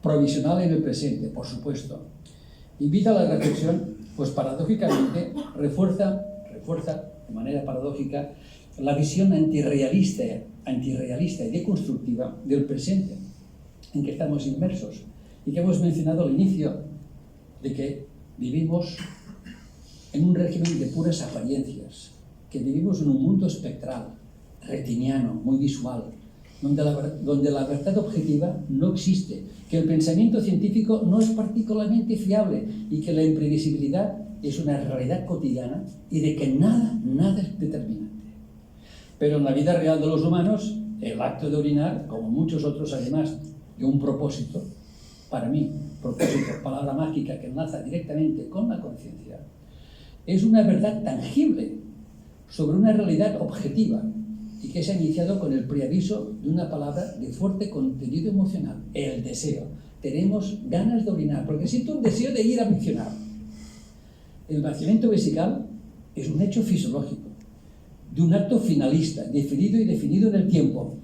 provisional en el presente, por supuesto, invita a la reflexión, pues paradójicamente refuerza de manera paradójica la visión antirrealista y deconstructiva del presente en que estamos inmersos y que hemos mencionado al inicio, de que vivimos en un régimen de puras apariencias, que vivimos en un mundo espectral, retiniano, muy visual, donde la verdad objetiva no existe, que el pensamiento científico no es particularmente fiable y que la imprevisibilidad es una realidad cotidiana y de que nada es determinante. Pero en la vida real de los humanos, el acto de orinar, como muchos otros, además de un propósito, para mí, propósito, palabra mágica que enlaza directamente con la conciencia, es una verdad tangible sobre una realidad objetiva y que se ha iniciado con el preaviso de una palabra de fuerte contenido emocional, el deseo. Tenemos ganas de orinar, porque siento un deseo de ir a miccionar. El vaciamiento vesical es un hecho fisiológico, de un acto finalista, definido y definido en el tiempo,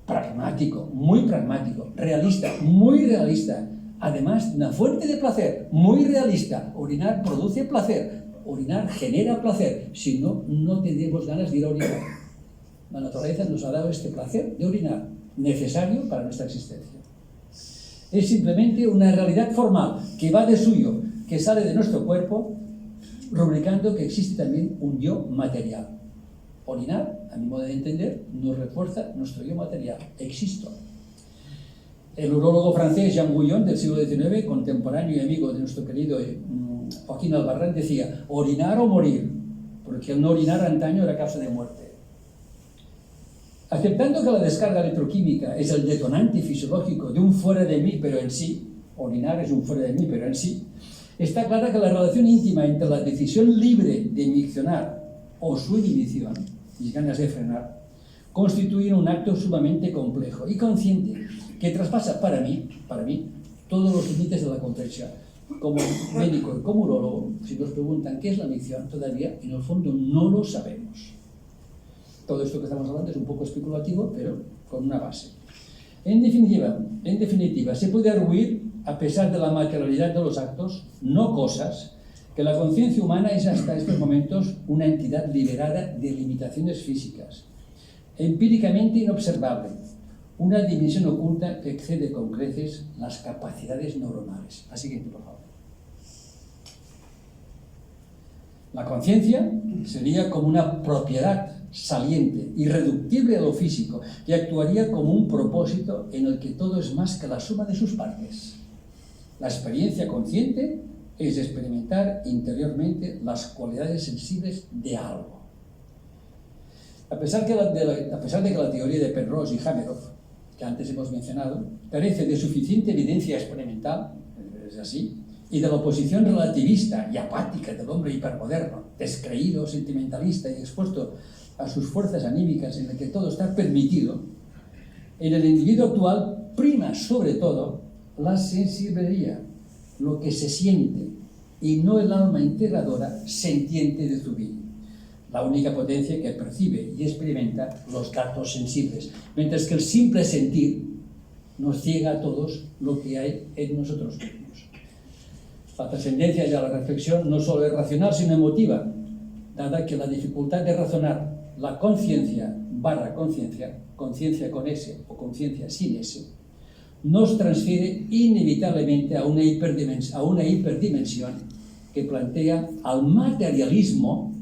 pragmático, muy pragmático, realista, muy realista, además una fuente de placer, muy realista. Orinar produce placer, orinar genera placer, si no, no tendremos ganas de ir a orinar. La naturaleza nos ha dado este placer de orinar, necesario para nuestra existencia. Es simplemente una realidad formal que va de suyo, que sale de nuestro cuerpo, rubricando que existe también un yo material. Orinar, a mi modo de entender, nos refuerza nuestro yo material. Existo. El urólogo francés Jean Guyon, del siglo XIX, contemporáneo y amigo de nuestro querido Joaquín Albarrán, decía: orinar o morir, porque el no orinar antaño era causa de muerte. Aceptando que la descarga electroquímica es el detonante fisiológico de un fuera de mí, pero en sí, orinar es un fuera de mí, pero en sí, está clara que la relación íntima entre la decisión libre de miccionar o su inhibición, mis ganas de frenar, constituyen un acto sumamente complejo y consciente que traspasa para mí, todos los límites de la comprensión. Como médico y como urólogo, si nos preguntan qué es la micción, todavía en el fondo no lo sabemos. Todo esto que estamos hablando es un poco especulativo, pero con una base. En definitiva, se puede arguir, a pesar de la materialidad de los actos, no cosas, que la conciencia humana es hasta estos momentos una entidad liberada de limitaciones físicas, empíricamente inobservable, una dimensión oculta que excede con creces las capacidades neuronales. La siguiente, por favor. La conciencia sería como una propiedad saliente, irreductible a lo físico, que actuaría como un propósito en el que todo es más que la suma de sus partes. La experiencia consciente es experimentar interiormente las cualidades sensibles de algo. A pesar de que la teoría de Penrose y Hameroff, que antes hemos mencionado, carece de suficiente evidencia experimental, es así, y de la oposición relativista y apática del hombre hipermoderno, descreído, sentimentalista y expuesto a sus fuerzas anímicas en el que todo está permitido, en el individuo actual prima sobre todo la sensibilidad, lo que se siente, y no el alma integradora sentiente de Zubiri, la única potencia que percibe y experimenta los datos sensibles, mientras que el simple sentir nos ciega a todos lo que hay en nosotros mismos. La trascendencia y la reflexión no solo es racional, sino emotiva, dada que la dificultad de razonar la conciencia / conciencia, conciencia con S o conciencia sin S, nos transfiere inevitablemente a una hiperdimensión que plantea al materialismo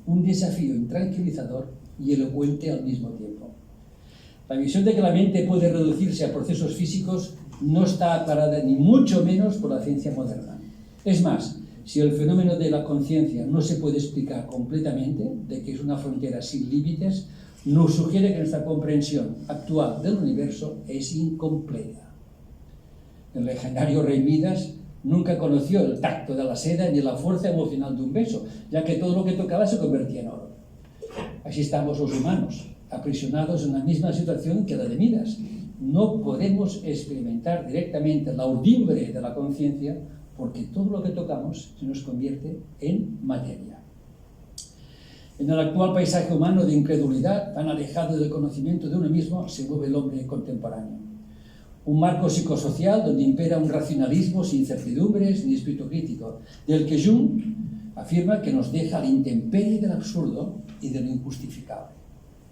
un desafío intranquilizador y elocuente al mismo tiempo. La visión de que la mente puede reducirse a procesos físicos no está aclarada ni mucho menos por la ciencia moderna. Es más, si el fenómeno de la conciencia no se puede explicar completamente, de que es una frontera sin límites, nos sugiere que nuestra comprensión actual del universo es incompleta. El legendario rey Midas nunca conoció el tacto de la seda ni la fuerza emocional de un beso, ya que todo lo que tocaba se convertía en oro. Así estamos los humanos, aprisionados en la misma situación que la de Midas. No podemos experimentar directamente la urdimbre de la conciencia porque todo lo que tocamos se nos convierte en materia. En el actual paisaje humano de incredulidad, tan alejado del conocimiento de uno mismo, se mueve el hombre contemporáneo. Un marco psicosocial donde impera un racionalismo sin certidumbres ni espíritu crítico, del que Jung afirma que nos deja al intemperie del absurdo y de lo injustificable.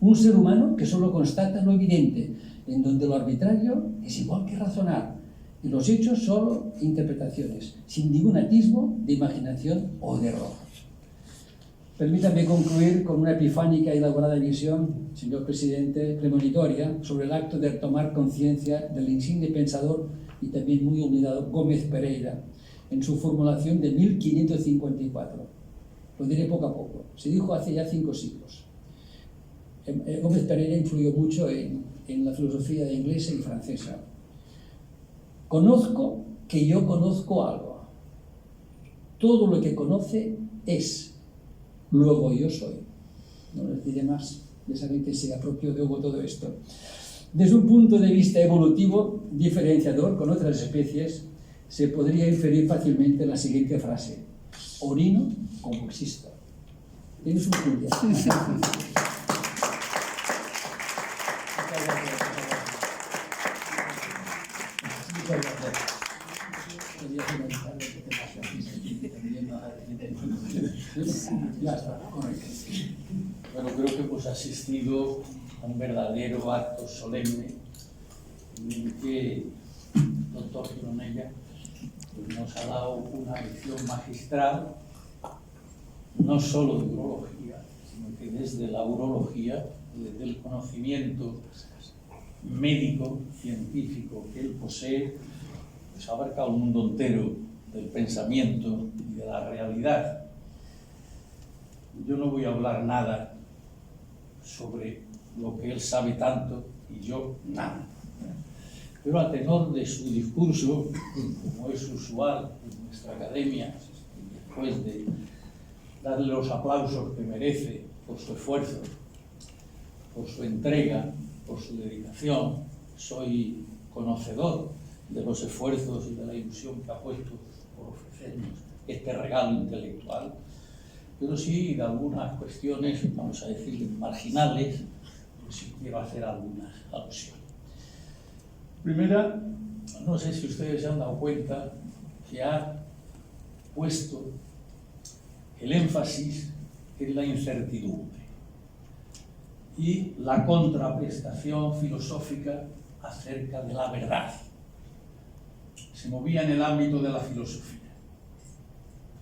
Un ser humano que solo constata lo evidente, en donde lo arbitrario es igual que razonar, y los hechos solo interpretaciones, sin ningún atisbo de imaginación o de error. Permítame concluir con una epifánica y elaborada visión, señor presidente, premonitoria, sobre el acto de tomar conciencia del insigne pensador y también muy olvidado Gómez Pereira, en su formulación de 1554. Lo diré poco a poco. Se dijo hace ya 5 siglos. Gómez Pereira influyó mucho en la filosofía inglesa y francesa. Conozco que yo conozco algo. Todo lo que conoce es. Luego yo soy. No les diré más. Ya saben que se apropió de Hugo todo esto. Desde un punto de vista evolutivo diferenciador con otras especies, se podría inferir fácilmente la siguiente frase: orino como existo. Tienes un punto. Ya está. Bueno, creo que hemos asistido a un verdadero acto solemne en el que el doctor Gironella nos ha dado una lección magistral, no solo de urología, sino que desde la urología, desde el conocimiento médico, científico que él posee, pues abarca el mundo entero del pensamiento y de la realidad. Yo no voy a hablar nada sobre lo que él sabe tanto y yo nada. Pero a tenor de su discurso, como es usual en nuestra academia, después de darle los aplausos que merece por su esfuerzo, por su entrega, por su dedicación, soy conocedor de los esfuerzos y de la ilusión que ha puesto por ofrecernos este regalo intelectual, pero sí de algunas cuestiones, vamos a decir, marginales, pues sí quiero hacer algunas alusiones. Primera, no sé si ustedes se han dado cuenta que ha puesto el énfasis en la incertidumbre y la contraprestación filosófica acerca de la verdad. Se movía en el ámbito de la filosofía.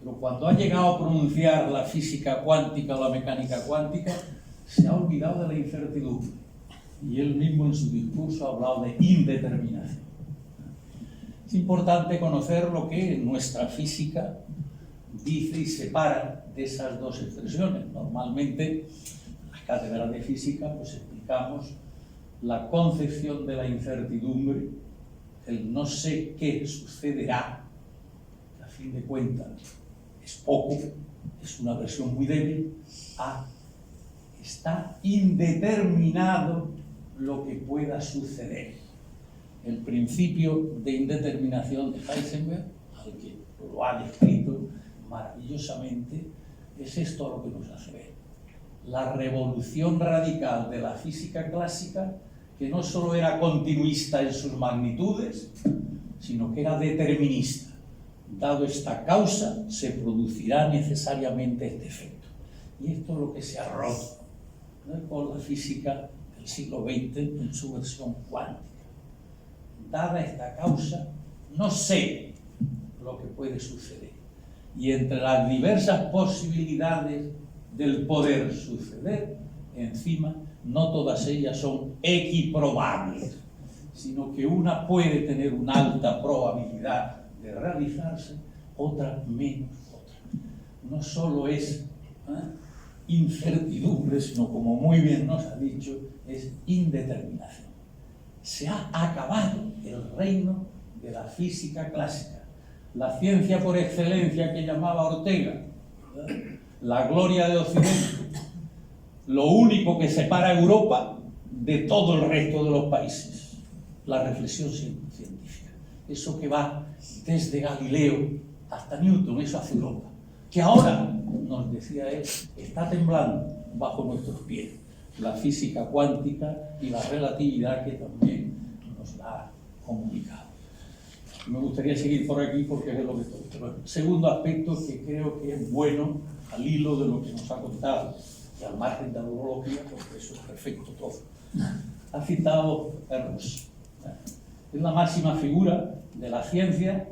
Pero cuando ha llegado a pronunciar la física cuántica o la mecánica cuántica, se ha olvidado de la incertidumbre. Y él mismo en su discurso ha hablado de indeterminación. Es importante conocer lo que nuestra física dice y separa de esas dos expresiones. Normalmente, en las cátedras de física, pues explicamos la concepción de la incertidumbre, el no sé qué sucederá, que a fin de cuentas es poco, es una versión muy débil, a está indeterminado lo que pueda suceder. El principio de indeterminación de Heisenberg, al que lo ha descrito maravillosamente, es esto a lo que nos hace ver. La revolución radical de la física clásica, que no solo era continuista en sus magnitudes, sino que era determinista. Dado esta causa, se producirá necesariamente este efecto. Y esto es lo que se ha roto, ¿no?, con la física del siglo XX en su versión cuántica. Dada esta causa, no sé lo que puede suceder. Y entre las diversas posibilidades del poder suceder, encima, no todas ellas son equiprobables, sino que una puede tener una alta probabilidad de realizarse, otra menos otra. No solo es incertidumbre, sino, como muy bien nos ha dicho, es indeterminación. Se ha acabado el reino de la física clásica, la ciencia por excelencia que llamaba Ortega, ¿verdad?, la gloria de Occidente, lo único que separa a Europa de todo el resto de los países, la reflexión científica. Eso que va desde Galileo hasta Newton, eso hace Europa, que ahora, nos decía él, está temblando bajo nuestros pies. La física cuántica y la relatividad, que también nos la ha comunicado. Me gustaría seguir por aquí porque es lo que estoy. Bueno, segundo aspecto que creo que es bueno al hilo de lo que nos ha contado y al margen de la urología, porque eso es perfecto todo. Ha citado Eros. Es la máxima figura de la ciencia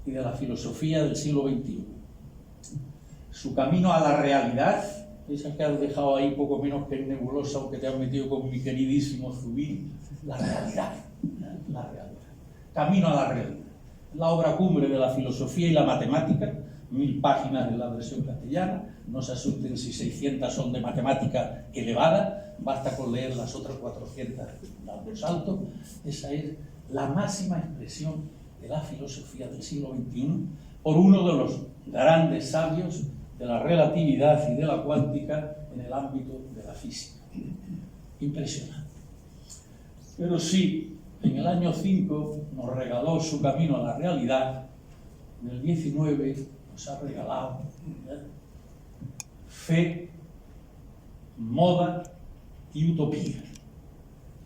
y de la filosofía del siglo XXI. Su camino a la realidad esa que has dejado ahí poco menos que en nebulosa, aunque te has metido con mi queridísimo Zubiri, la realidad, la realidad. Camino a la realidad. La obra cumbre de la filosofía y la matemática, 1000 páginas en la versión castellana, no se asusten si 600 son de matemática elevada, basta con leer las otras 400 dando salto. Esa es la máxima expresión de la filosofía del siglo XXI por uno de los grandes sabios de la relatividad y de la cuántica en el ámbito de la física. Impresionante. Pero sí, en el año 5 nos regaló su camino a la realidad, en el 19 nos ha regalado fe, moda y utopía.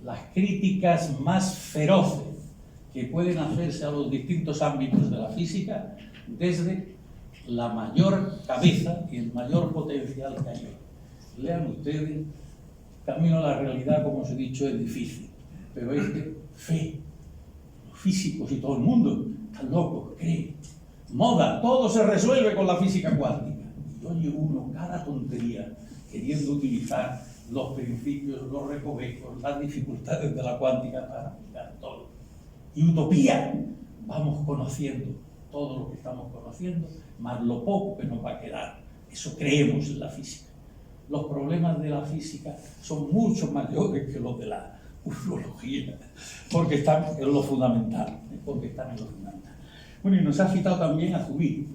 Las críticas más feroces que pueden hacerse a los distintos ámbitos de la física desde la mayor cabeza y el mayor potencial que hay hoy. Lean ustedes, camino a la realidad, como os he dicho, es difícil, pero es que fe, los físicos y todo el mundo están locos, creen. Moda, todo se resuelve con la física cuántica. Y oye uno cada tontería queriendo utilizar los principios, los recovecos, las dificultades de la cuántica para aplicar todo. Y utopía, vamos conociendo todo lo que estamos conociendo, más lo poco que nos va a quedar. Eso creemos en la física. Los problemas de la física son mucho mayores que los de la ufología, porque están en lo fundamental, Bueno, y nos ha citado también a Zubiri.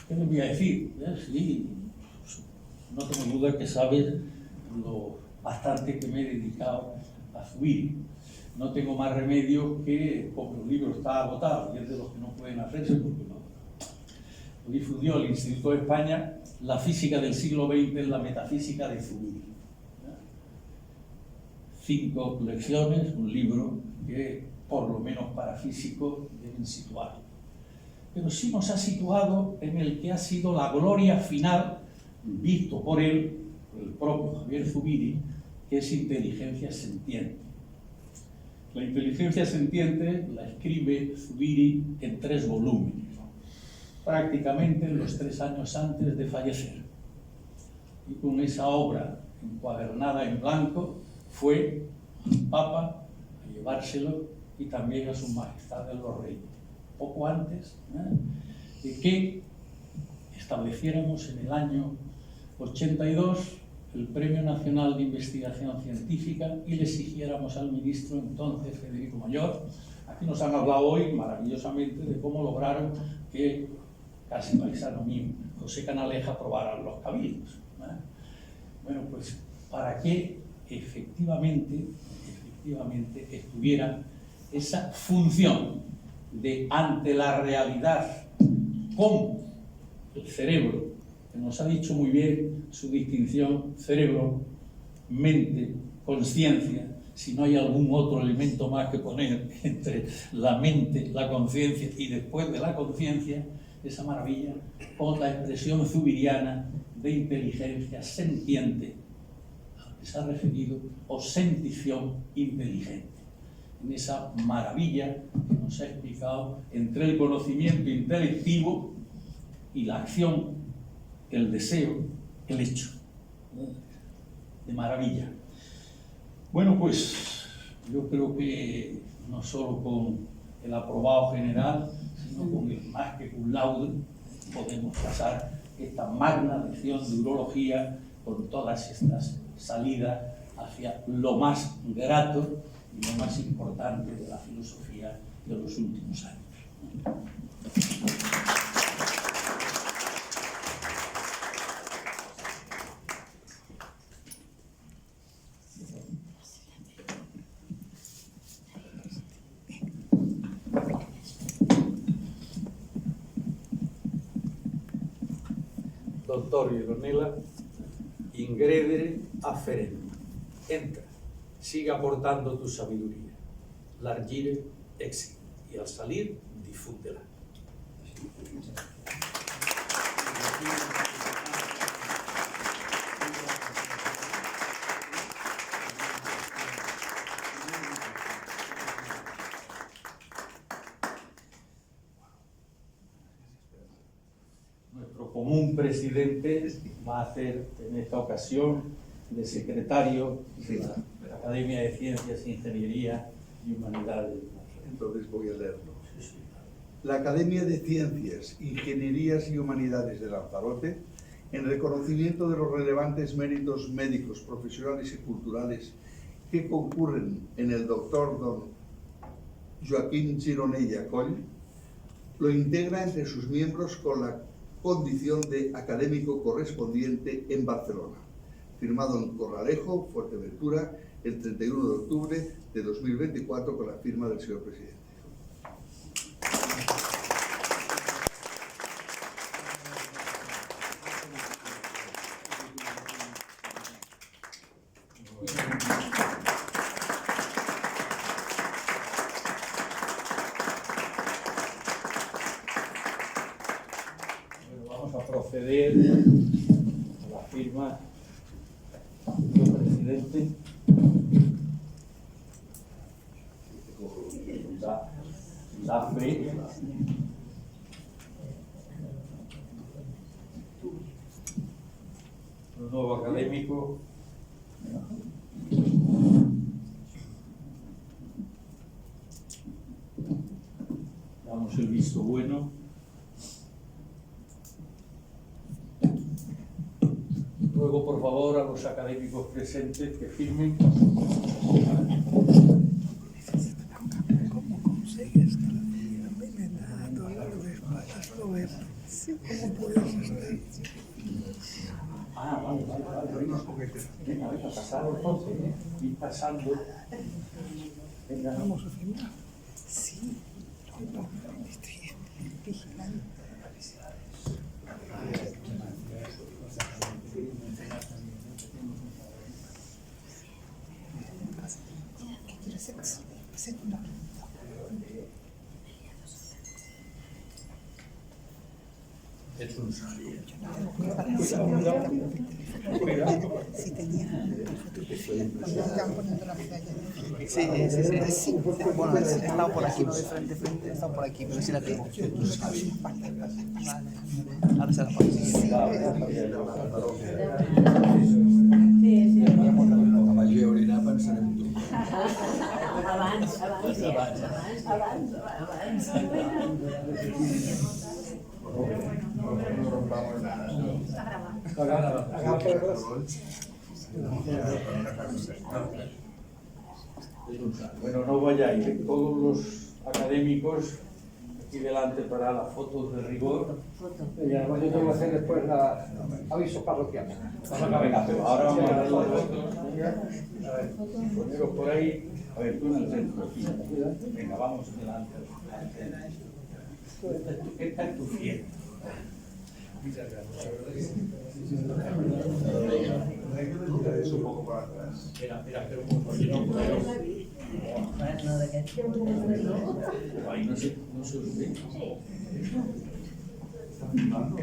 ¿Qué les voy a decir? Sí, no tengo duda que sabes lo bastante que me he dedicado a Zubiri. No tengo más remedio que, porque el libro está agotado, y es de los que no pueden hacerse porque no. Lo difundió el Instituto de España, La física del siglo XX es la metafísica de Zubiri. 5 lecciones, un libro que, por lo menos para físicos, deben situarlo. Pero sí nos ha situado en el que ha sido la gloria final, visto por él, por el propio Javier Zubiri, que es inteligencia sentiente. La inteligencia sentiente la escribe Zubiri en 3 volúmenes, prácticamente en los 3 años antes de fallecer. Y con esa obra encuadernada en blanco fue al Papa a llevárselo y también a sus majestades los reyes. Poco antes de que estableciéramos en el año 82 el Premio Nacional de Investigación Científica y le exigiéramos al ministro entonces, Federico Mayor. Aquí nos han hablado hoy maravillosamente de cómo lograron que casi paisano mío, José Canaleja, aprobara los cabildos. Bueno, pues para que efectivamente estuviera esa función de ante la realidad con el cerebro, que nos ha dicho muy bien su distinción, cerebro, mente, conciencia, si no hay algún otro elemento más que poner entre la mente, la conciencia y después de la conciencia, esa maravilla, con la expresión zubiriana de inteligencia sentiente, a la que se ha referido, o sentición inteligente. En esa maravilla que nos ha explicado entre el conocimiento intelectivo y la acción, el deseo, el hecho. De maravilla. Bueno, pues yo creo que no solo con el aprobado general, sino con el más que cum laude, podemos pasar esta magna lección de urología con todas estas salidas hacia lo más grato y lo más importante de la filosofía de los últimos años. Doctor Ironela, ingredere afferent. Entra, sigue aportando tu sabiduría. Largire exit. Y al salir, difúndela. nuestro común presidente va a hacer en esta ocasión de secretario de la Academia de Ciencias, Ingeniería y Humanidades. Entonces voy a leerlo. La Academia de Ciencias, Ingenierías y Humanidades de Lanzarote, en reconocimiento de los relevantes méritos médicos, profesionales y culturales que concurren en el doctor don Joaquín Gironella Coll, lo integra entre sus miembros con la condición de académico correspondiente en Barcelona, firmado en Corralejo, Fuerteventura, el 31 de octubre de 2024 con la firma del señor presidente. Vamos a proceder a la firma del presidente. Da fe. Un nuevo académico. Damos el visto bueno. Ruego, por favor, a los académicos presentes que firmen. ¿Cómo consigues sí, ¿cómo puedes estar? Vale. Venga, pasar entonces, ir pasando. Venga. Vamos a firmar. Sí, no, estoy vigilando. ¿Qué quieres hacer una pregunta? Es un sabio. Si tenía cuando estaban poniendo la medalla. Sí. Bueno, he estado por aquí, no de frente, he estado por aquí, pero sí la tengo. Vale. Ahora se la paso. Bueno, no vayáis, todos los académicos aquí delante para las fotos de rigor. Y además yo tengo que hacer después aviso parroquial. Venga, pero ahora vamos a dar las fotos. A ver, poneros por ahí. A ver, tú en el centro. Venga, vamos delante. Esta es tu fiel. Muchas gracias. Un poco para atrás. Espera, pero porque no puedo. Ahí no se os ve. ¿Están filmando?